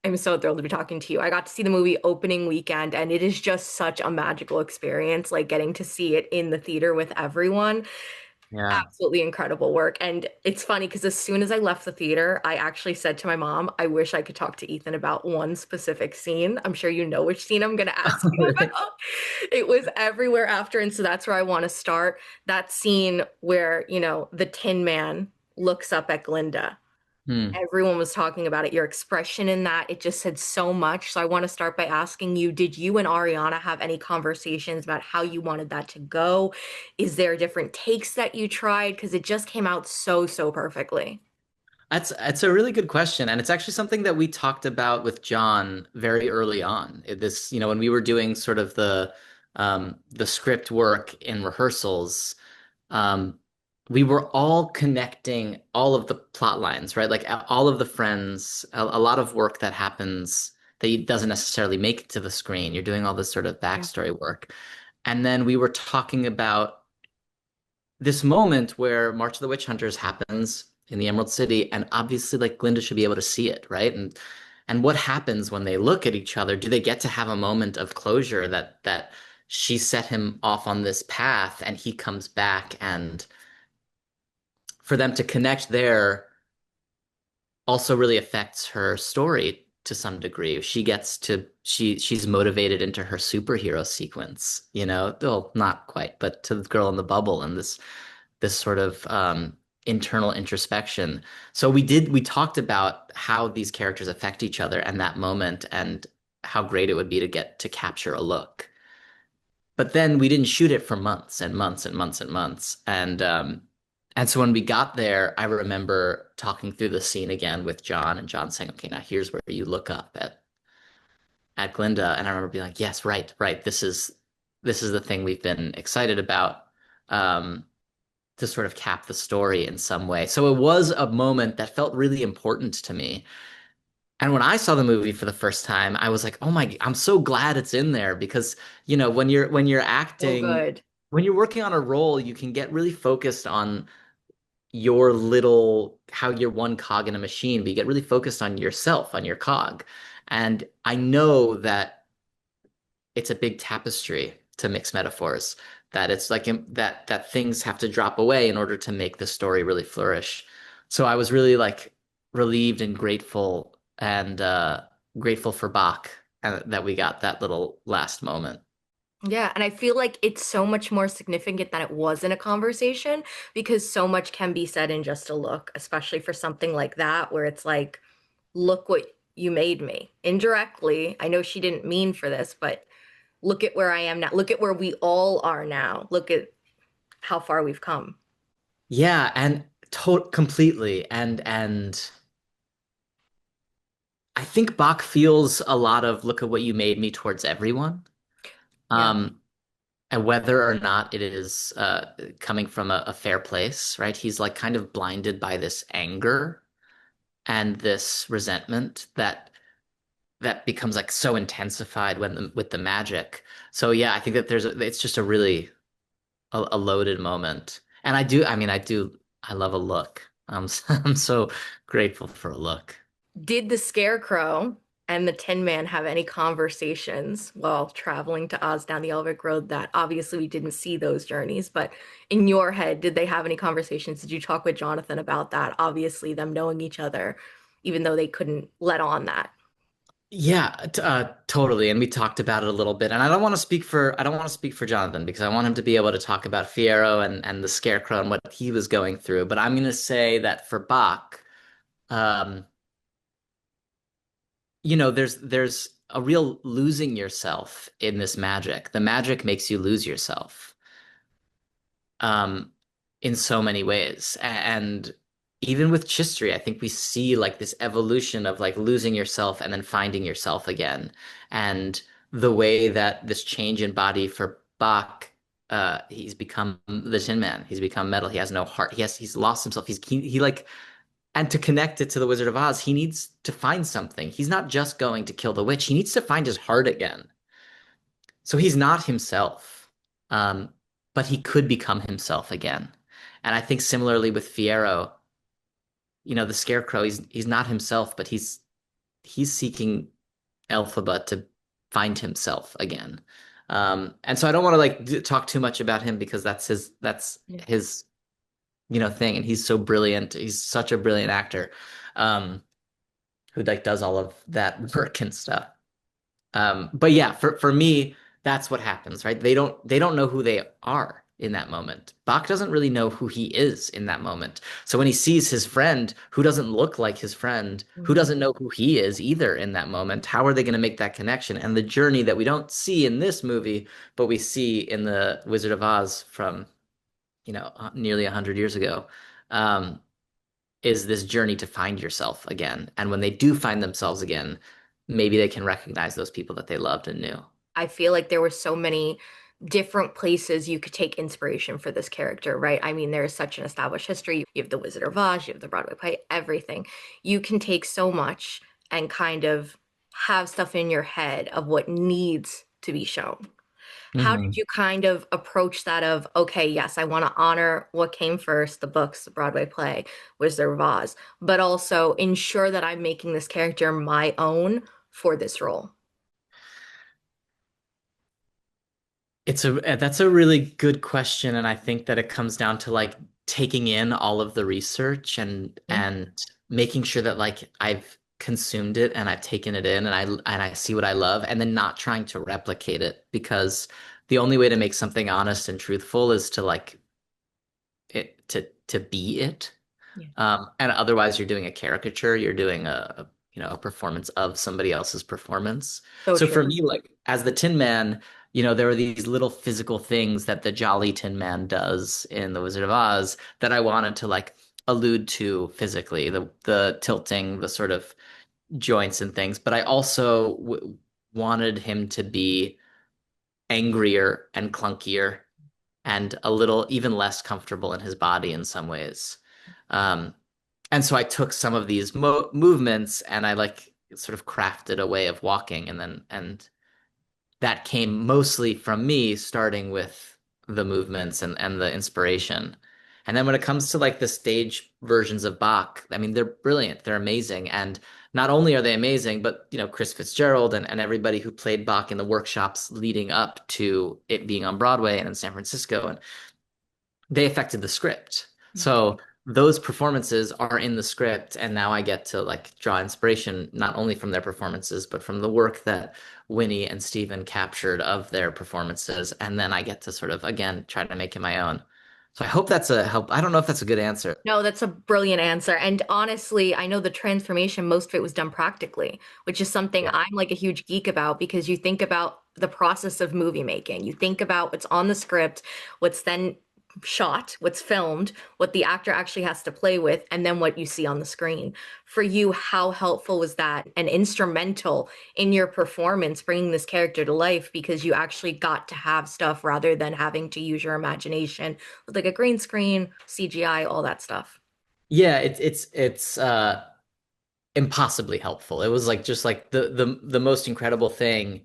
I'm so thrilled to be talking to you. I got to see the movie opening weekend, and it is just such a magical experience, like getting to see it in the theater with everyone. Yeah. Absolutely incredible work. And it's funny because as soon as I left the theater, I actually said to my mom, I wish I could talk to Ethan about one specific scene. I'm sure you know which scene I'm going to ask you about. It was everywhere after. And so that's where I want to start. That scene where, the Tin Man looks up at Glinda. Hmm. Everyone was talking about it. Your expression in that, it just said so much. So I want to start by asking you, did you and Ariana have any conversations about how you wanted that to go? Is there different takes that you tried? Because it just came out so, so perfectly. That's a really good question, and it's actually something that we talked about with John very early on. When we were doing sort of the script work in rehearsals, um, we were all connecting all of the plot lines, right? Like all of the friends, a lot of work that happens that doesn't necessarily make it to the screen. You're doing all this sort of Yeah. backstory work, and then we were talking about this moment where March of the Witch Hunters happens in the Emerald City, and obviously, like Glinda should be able to see it, right? And what happens when they look at each other? Do they get to have a moment of closure that she set him off on this path, and he comes back, and for them to connect there also really affects her story to some degree. She's motivated into her superhero sequence, Well, not quite, but to the girl in the bubble and this sort of internal introspection. So we talked about how these characters affect each other and that moment and how great it would be to get to capture a look. But then we didn't shoot it for months and months and months and months. And so when we got there, I remember talking through the scene again with John and John saying, okay, now here's where you look up at Glinda. And I remember being like, yes, right, right. This is the thing we've been excited about. Um, to sort of cap the story in some way. So it was a moment that felt really important to me. And when I saw the movie for the first time, I was like, "Oh my, I'm so glad it's in there because, when you're So acting, good. when you're working on a role, you can get really focused on your little how you're one cog in a machine, but you get really focused on yourself, on your cog. And I know that it's a big tapestry to mix metaphors that it's like that things have to drop away in order to make the story really flourish. So I was really like relieved and grateful for Bach that we got that little last moment. Yeah, and I feel like it's so much more significant than it was in a conversation because so much can be said in just a look, especially for something like that, where it's like, look what you made me. Indirectly, I know she didn't mean for this, but look at where I am now. Look at where we all are now. Look at how far we've come. Yeah, and completely. And I think Bach feels a lot of look at what you made me towards everyone. Yeah. Um, and whether or not it is coming from a fair place, right? He's like kind of blinded by this anger and this resentment that becomes like so intensified with the magic. So yeah, I think that it's just a really a loaded moment. And I love a look. I'm so grateful for a look. Did the Scarecrow and the Tin Man have any conversations while traveling to Oz down the Elric Road that obviously we didn't see those journeys, but in your head, did they have any conversations? Did you talk with Jonathan about that? Obviously, them knowing each other, even though they couldn't let on that. Yeah, totally. And we talked about it a little bit. And I don't want to speak for Jonathan because I want him to be able to talk about Fiyero and the Scarecrow and what he was going through. But I'm going to say that for Bach, um, there's a real losing yourself in this magic. The magic makes you lose yourself, um, in so many ways. And even with Chistry, I think we see like this evolution of like losing yourself and then finding yourself again. And the way that this change in body for Bach, he's become the Tin Man. He's become metal. He has no heart. He's lost himself. He like, and to connect it to the Wizard of Oz, he needs to find something. He's not just going to kill the witch. He needs to find his heart again. So he's not himself, um, but he could become himself again. And I think similarly with Fiyero, the Scarecrow, he's not himself, but he's seeking Elphaba to find himself again. And so I don't want to like talk too much about him because that's Yeah. his thing, and he's so brilliant. He's such a brilliant actor, um, who like does all of that work and stuff. But yeah, for me, that's what happens, right? They don't know who they are in that moment. Bach doesn't really know who he is in that moment. So when he sees his friend who doesn't look like his friend, who Mhm. doesn't know who he is either in that moment, how are they going to make that connection? And the journey that we don't see in this movie, but we see in the Wizard of Oz from, nearly 100 years ago, um, is this journey to find yourself again. And when they do find themselves again, maybe they can recognize those people that they loved and knew. I feel like there were so many different places you could take inspiration for this character, right? I mean, there is such an established history. You have the Wizard of Oz, you have the Broadway play, everything. You can take so much and kind of have stuff in your head of what needs to be shown. How did Hmm. you kind of approach that of, okay, yes, I want to honor what came first, the books, the Broadway play, Wizard of Oz, but also ensure that I'm making this character my own for this role? That's a really good question, and I think that it comes down to like taking in all of the research and making sure that like I've consumed it and I've taken it in and I see what I love, and then not trying to replicate it, because the only way to make something honest and truthful is to like it to be it. Yeah. And otherwise you're doing a caricature, you're doing a performance of somebody else's performance. So So for true. me, like as the Tin Man, there are these little physical things that the Jolly Tin Man does in The Wizard of Oz that I wanted to like allude to physically, the tilting, the sort of joints and things. But I also wanted him to be angrier and clunkier and a little even less comfortable in his body in some ways. Um, and so I took some of these movements and I like sort of crafted a way of walking, and that came mostly from me starting with the movements and the inspiration. And then when it comes to like the stage versions of Bach, I mean, they're brilliant, they're amazing. And not only are they amazing, but Chris Fitzgerald and everybody who played Bach in the workshops leading up to it being on Broadway and in San Francisco, and they affected the script. So those performances are in the script, and now I get to like draw inspiration not only from their performances, but from the work that Winnie and Steven captured of their performances, and then I get to sort of again try to make it my own. So I hope that's a help. I don't know if that's a good answer. No, that's a brilliant answer. And honestly, I know the transformation, most of it was done practically, which is something Yeah. I'm like a huge geek about because you think about the process of movie making. You think about what's on the script, what's then shot, what's filmed, what the actor actually has to play with, and then what you see on the screen. For you, how helpful was that and instrumental in your performance, bringing this character to life because you actually got to have stuff rather than having to use your imagination with like a green screen, CGI, all that stuff. Yeah, it's impossibly helpful. It was like just like the most incredible thing.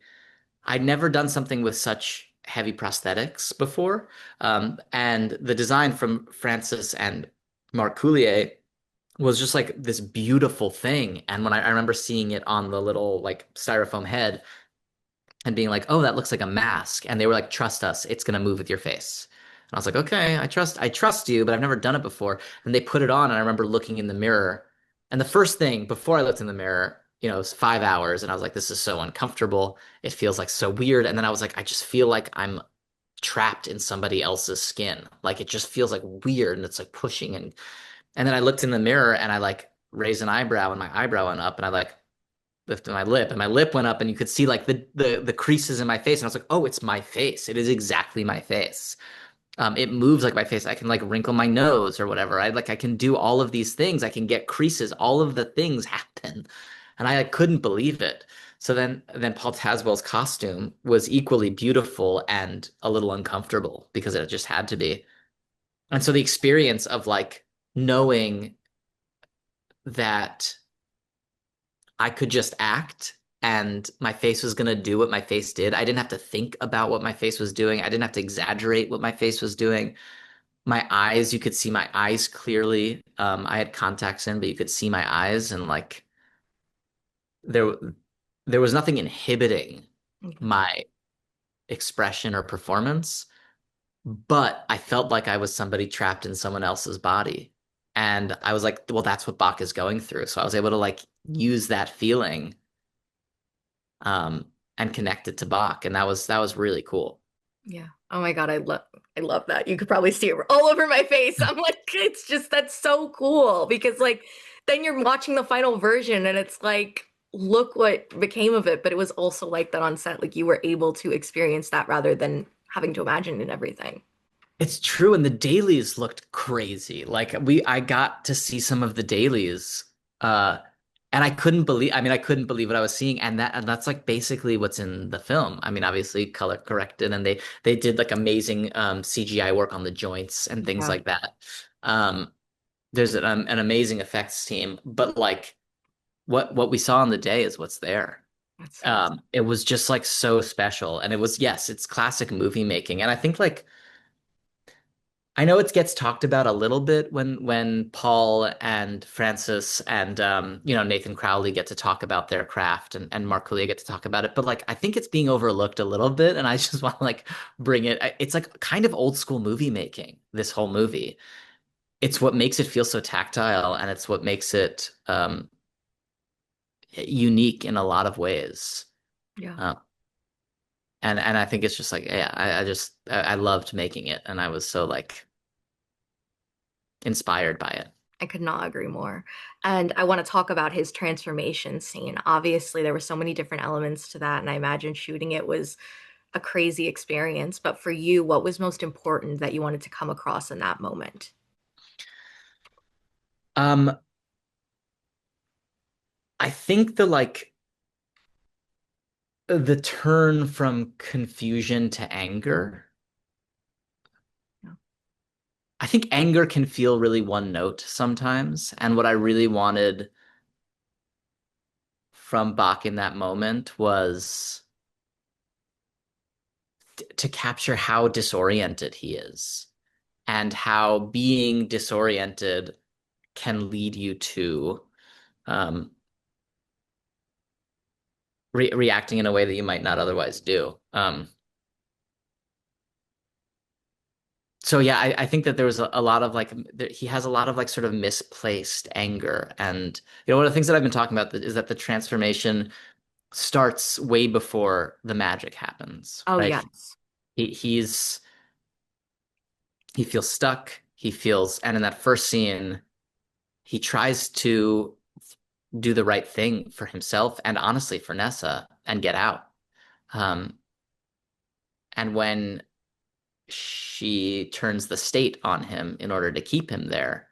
I'd never done something with such heavy prosthetics before. And the design from Francis and Marc Coulier was just like this beautiful thing. And when I remember seeing it on the little like styrofoam head and being like, "Oh, that looks like a mask," and they were like, "Trust us, it's gonna move with your face." And I was like, "Okay, I trust you, but I've never done it before." And they put it on, and I remember looking in the mirror, and the first thing before I looked in the mirror, it was 5 hours, and I was like, "This is so uncomfortable. It feels like so weird." And then I was like, "I just feel like I'm trapped in somebody else's skin. Like it just feels like weird, and it's like pushing." And then I looked in the mirror, and I like raised an eyebrow, and my eyebrow went up, and I like lifted my lip, and my lip went up, and you could see like the creases in my face, and I was like, "Oh, it's my face. It is exactly my face. It moves like my face. I can like wrinkle my nose or whatever. I can do all of these things. I can get creases. All of the things happen." And I like, couldn't believe it. So then Paul Tazwell's costume was equally beautiful and a little uncomfortable because it just had to be. And so the experience of like knowing that I could just act and my face was going to do what my face did. I didn't have to think about what my face was doing. I didn't have to exaggerate what my face was doing. My eyes, you could see my eyes clearly. I had contacts in, but you could see my eyes, and like there there was nothing inhibiting Okay. my expression or performance, but I felt like I was somebody trapped in someone else's body. And I was like, well, that's what Bach is going through. So I was able to like use that feeling um and connect it to Bach. And that was really cool. Yeah. Oh my God, I love that. You could probably see it all over my face. I'm like, it's just that's so cool because like then you're watching the final version and it's like, look what became of it. But it was also like that on set. Like you were able to experience that rather than having to imagine it and everything. It's true, and the dailies looked crazy. I got to see some of the dailies, uh, and I couldn't believe what I was seeing, and that's like basically what's in the film. I mean, obviously color corrected, and they did like amazing CGI work on the joints and things Yeah, like that. Um, there's an amazing effects team, but like what we saw on the day is what's there. that's so awesome. It was just like so special, and it was yes, it's classic movie making, and I think like. I know it gets talked about a little bit when Paul and Francis and Nathan Crowley get to talk about their craft and Mark Coulier get to talk about it, but like I think it's being overlooked a little bit, and I just want to like bring it. It's like kind of old school movie making. This whole movie, it's what makes it feel so tactile, and it's what makes it unique in a lot of ways. Yeah. Uh, and I think it's just like yeah, I loved making it, and I was so like inspired by it. I could not agree more. And I want to talk about his transformation scene. Obviously, there were so many different elements to that, and I imagine shooting it was a crazy experience. But for you, what was most important that you wanted to come across in that moment? Um, I think the turn from confusion to anger. Yeah. I think anger can feel really one note sometimes, and what I really wanted from Bach in that moment was to capture how disoriented he is and how being disoriented can lead you to um, reacting in a way that you might not otherwise do. So yeah, I think that there was a lot of like he has a lot of like sort of misplaced anger, and one of the things that I've been talking about is that the transformation starts way before the magic happens, Oh, right? yes. He's he feels stuck. And in that first scene, he tries to do the right thing for himself and honestly for Nessa and get out. Um, and when she turns the state on him in order to keep him there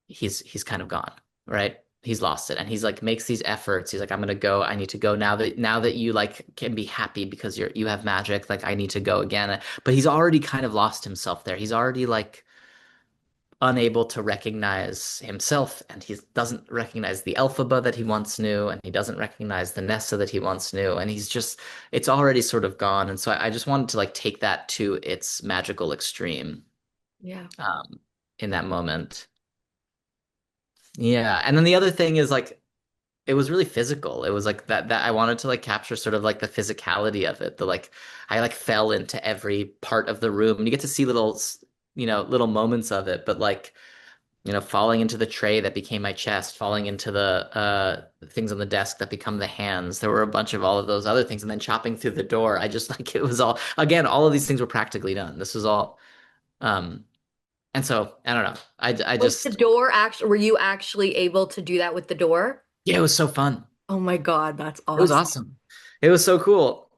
he's kind of gone, right? He's lost it, and he's like makes these efforts. He's like, I'm gonna go. I need to go now that you like can be happy because you have magic. Like I need to go again. But he's already kind of lost himself there. He's already like unable to recognize himself, and he doesn't recognize the Elphaba that he once knew, and he doesn't recognize the Nessa that he once knew, and it's already sort of gone. And so I just wanted to like take that to its magical extreme Yeah. um, in that moment. Yeah, and then the other thing is like it was really physical. It was like that I wanted to like capture sort of like the physicality of it. The like I like fell into every part of the room. And you get to see little moments of it, but like, falling into the tray that became my chest, falling into the things on the desk that become the hands. There were a bunch of all of those other things, and then chopping through the door. I just like it was all again, all of these things were practically done. This was all um and so I don't know. I Was the just door actually, were you actually able to do that with the door? yeah, it was so fun. Oh my God, that's It was awesome. awesome. It was so cool.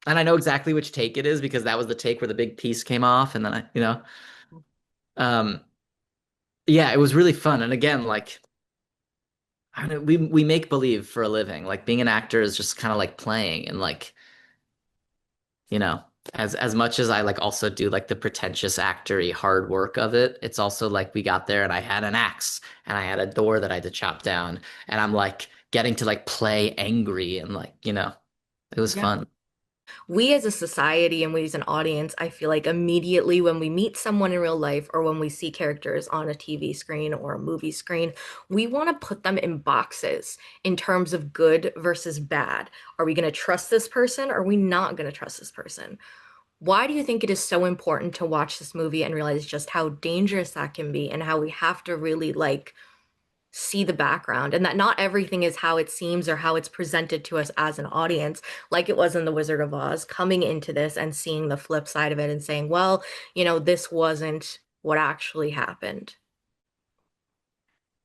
And I know exactly which take it is because that was the take where the big piece came off, and then um, yeah, it was really fun. And again, like, I don't know, we make believe for a living. Like being an actor is just kind of like playing, and like, as much as I like also do like the pretentious actory hard work of it, it's also like we got there and I had an axe and I had a door that I had to chop down, and I'm like getting to like play angry and like, it was Yeah. fun. We as a society and we as an audience, I feel like immediately when we meet someone in real life or when we see characters on a TV screen or a movie screen, we want to put them in boxes in terms of good versus bad. Are we going to trust this person? Or are we not going to trust this person? Why do you think it is so important to watch this movie and realize just how dangerous that can be and how we have to really like see the background and that not everything is how it seems or how it's presented to us as an audience, like it was in The Wizard of Oz, coming into this and seeing the flip side of it and saying, well, this wasn't what actually happened.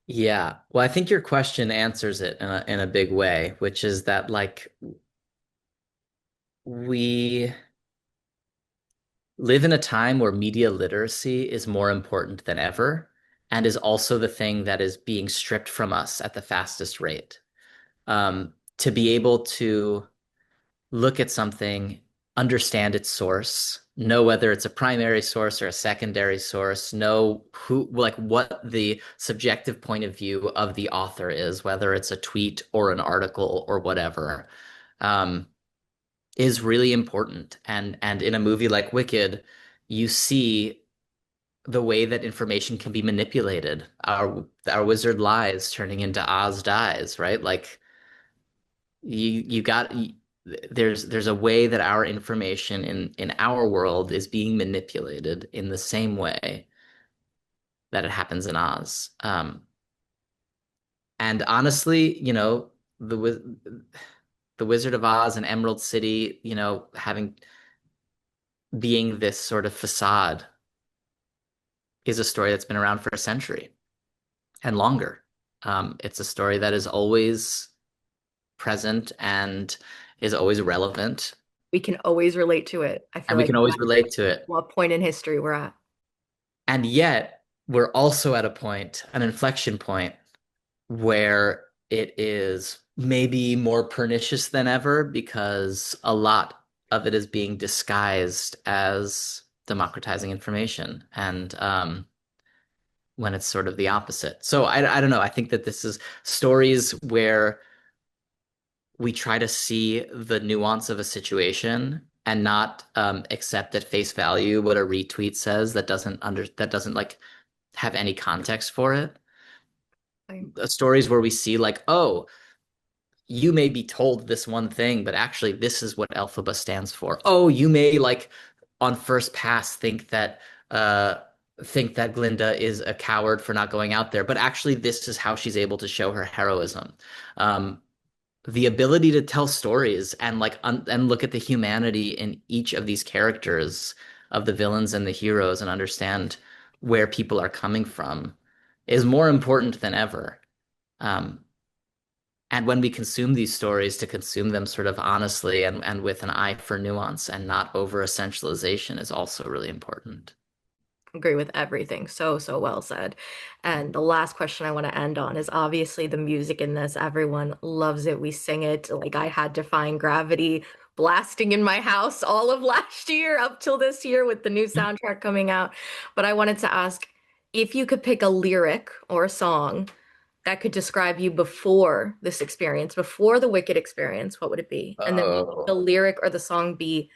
Yeah. Well, I think your question answers it in a big way, which is that like we live in a time where media literacy is more important than ever and is also the thing that is being stripped from us at the fastest rate. To be able to look at something, understand its source, know whether it's a primary source or a secondary source, know who, like what the subjective point of view of the author is, whether it's a tweet or an article or whatever, um, is really important. And in a movie like Wicked, you see the way that information can be manipulated. Our wizard lies turning into Oz dies, right? Like you got there's a way that our information in our world is being manipulated in the same way that it happens in Oz. And honestly, the Wizard of Oz and Emerald City, having being this sort of facade is a story that's been around for a century and longer. It's a story that is always present and is always relevant, We can always relate to it. I feel and we like can no always matter relate to it. what point in history we're at. And yet, we're also at a point, an inflection point, where it is maybe more pernicious than ever because a lot of it is being disguised as democratizing information. And when it's sort of the opposite. So I don't know. I think that this is stories where we try to see the nuance of a situation and not accept at face value what a retweet says that doesn't like have any context for it. Like, Stories where we see like, oh, you may be told this one thing, but actually this is what Elphaba stands for. Oh, you may like on first pass uh think that Glinda is a coward for not going out there, but actually this is how she's able to show her heroism. Um, the ability to tell stories and and look at the humanity in each of these characters of the villains and the heroes and understand where people are coming from is more important than ever. Um, and when we consume these stories, to consume them sort of honestly and with an eye for nuance and not over essentialization is also really important. agree with everything. So, so well said. And the last question I want to end on is obviously the music in this. Everyone loves it. We sing it. Like I had Defying Gravity blasting in my house all of last year up till this year with the new soundtrack coming out. But I wanted to ask if you could pick a lyric or a song that could describe you before this experience, before the Wicked experience, what would it be? And then what would the Oh. lyric or the song be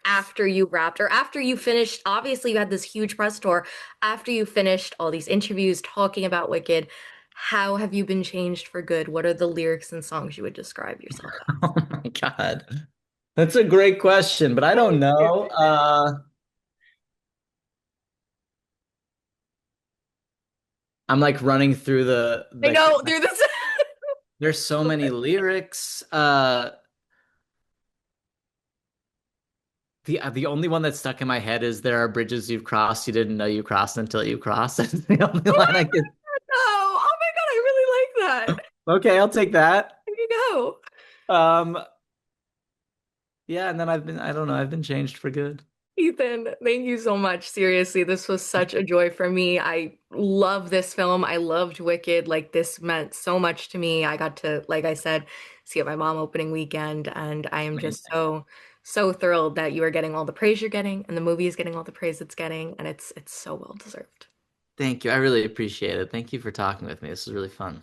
after you wrapped or after you finished? Obviously, you had this huge press tour. After you finished all these interviews talking about Wicked, how have you been changed for good? What are the lyrics and songs you would describe yourself Oh my God. That's a great question, but I don't as? know. I'm like running through I know through this. there's so many lyrics. The only one that's stuck in my head is there are bridges you've crossed you didn't know you crossed until you crossed. That's the only Oh line my I can. God, no. Oh my God, I really like that. Okay, I'll take that. There you go. Um, yeah, and then I don't know, I've been changed for good. Ethan, thank you so much. Seriously, this was such a joy for me. I love this film. I loved Wicked. Like, this meant so much to me. I got to, like I said, see it my mom opening weekend, and I am just Amazing. so, so thrilled that you are getting all the praise you're getting, and the movie is getting all the praise it's getting, and it's so well deserved. Thank you. I really appreciate it. Thank you for talking with me. This is really fun.